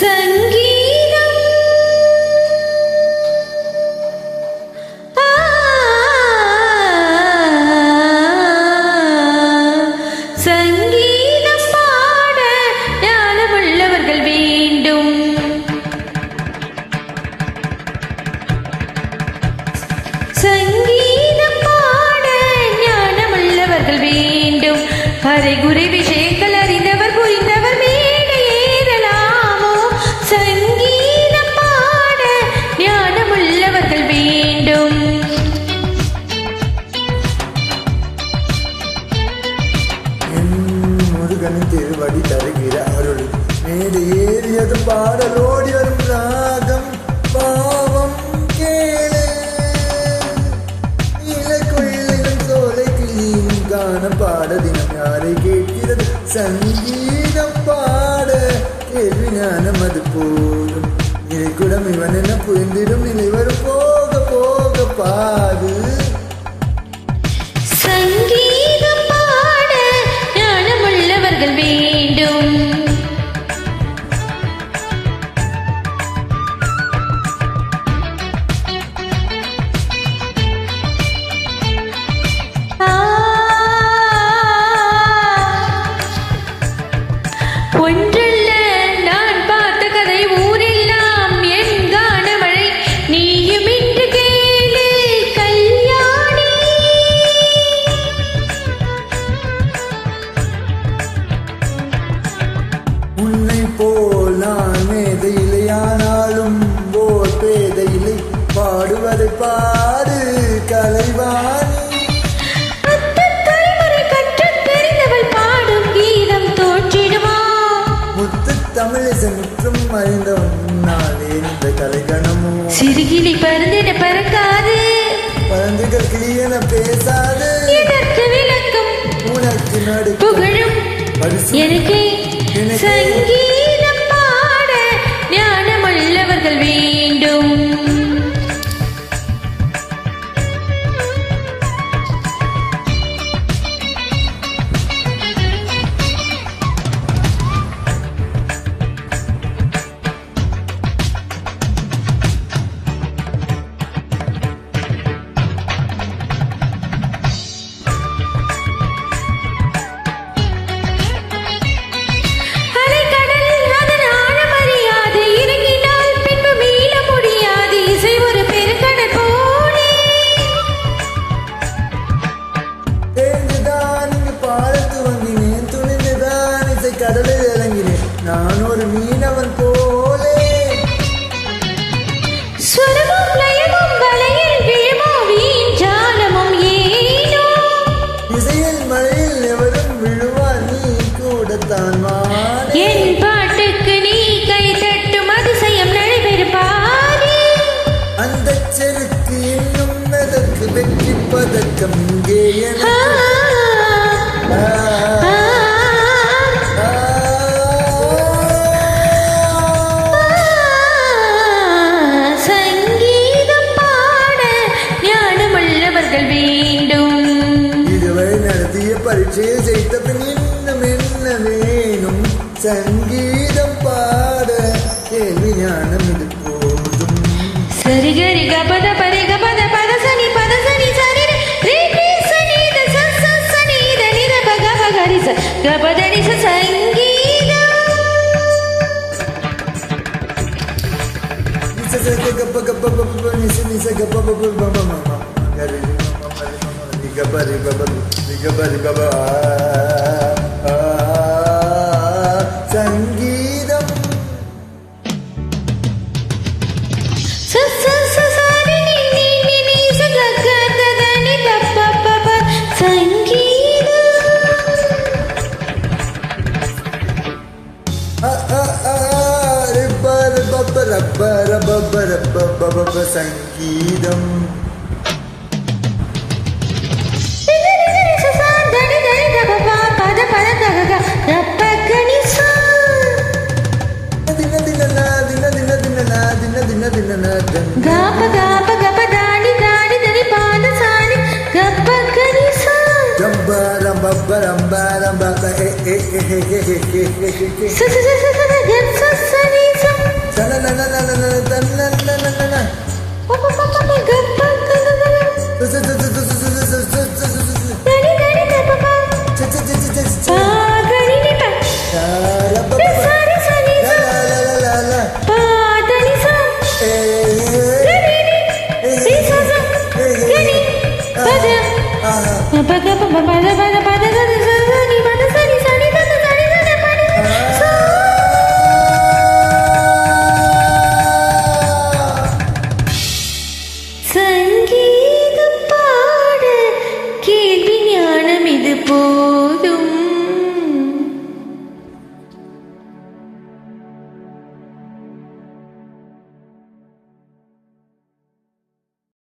சங்கீதம் சங்கீதம் பாட ஞானமுள்ளவர்கள் வேண்டும். சங்கீதம் பாட ஞானமுள்ளவர்கள் வேண்டும். அரைகுறை விஷயங்கள் அறிந்தவர் புரிந்தவர் மேடை ஏறலாமோ. சங்கீதம் பாட ஞானமுள்ளவர்கள் வேண்டும். முருகனின் திருவடி தருகிற அருள் மேடை ஏறியது பாடலோடி வரும் ராகம் பாவம் கேளு. இலக்குள்ளிலும் சோலை கிளியும் காண பாட தினம் யாரை கேட்கிறது. சங்கீதம் பாட கேள்வி ஞானம் அது போதும். நிலைக்குடம் இவன் என்ன புரிந்திடும். நிலை வரும் போக போக பாடு. சங்கீதம் பாட ஞானமுள்ளவர்கள் வேண்டும். ஒன்றல்ல நான் பார்த்த கதை ஊரெல்லாம் என் கானமழை. நீயும் இன்று கேளு கல்யாணி. உன்னை போல் நான் மேதையில்லை, ஆனாலும் ஓர் பேதையில்லை. பாடுவதை பாடு கலைவாணி. தலைமுறை கற்றுத் தெரிந்தவள் பாடும் கீதம் தோற்றிடுமா. முத்து தமிழிசை முற்றும் அறிந்த உன்னாலே இந்த கலைகணமோ. சிறுகிளி பருந்திட பறக்காது, பறந்துகள் கிளியன பேசாது. இதற்கு விளக்கம் உனக்கு நடு புகழும் எனக்கே. சங்கீதம் பாட ஞானமுள்ளவர்கள் வேண்டும். கடலில் இறங்கினேன் நான் ஒரு மீனவன் போலே. சுரமும் லயமும் வலையில் விழுமோ வீண் ஜாலமும் ஏனோ. இசையில் மழையில் எவரும் விழுவார் நீ கூடத்தான் மாறே. என் பாட்டுக்கு நீ கை தட்டும் அதிசயம் நடைபெறுப்பாரே. அந்த செருக்கு இன்னும் எதற்கு வெற்றி பதக்கம் இங்கே வேண்டும். இதுவரை நடத்திய பரீட்சையை ஜெயித்த பின் இன்னும் என்ன வேணும். சங்கீதம் பாட கேள்வி ஞானம் இது போதும். சரிகரி கபத பரிக பத பத சனி சரி ரே ரே சனி த ச சனி த நி த பக பகரி ச கபத நி ச சங்கீதம். நிச ச கப கப பப நிச நிச கப பப பப மம Gabari baba சங்கீதம் ச ச ச சரி நி நி நி நி ச க க த த நி த ப ப ப சங்கீதம். ரிப்பர் பப்பர பர பப்பர பப்ப சங்கீதம். Gapa gapa gapa dani dani dani pada sani gapa kani sa. Gamba ramba ramba ramba Sa sa sa sa sa sa sa sa sa sa Ba ba ba ba ba ba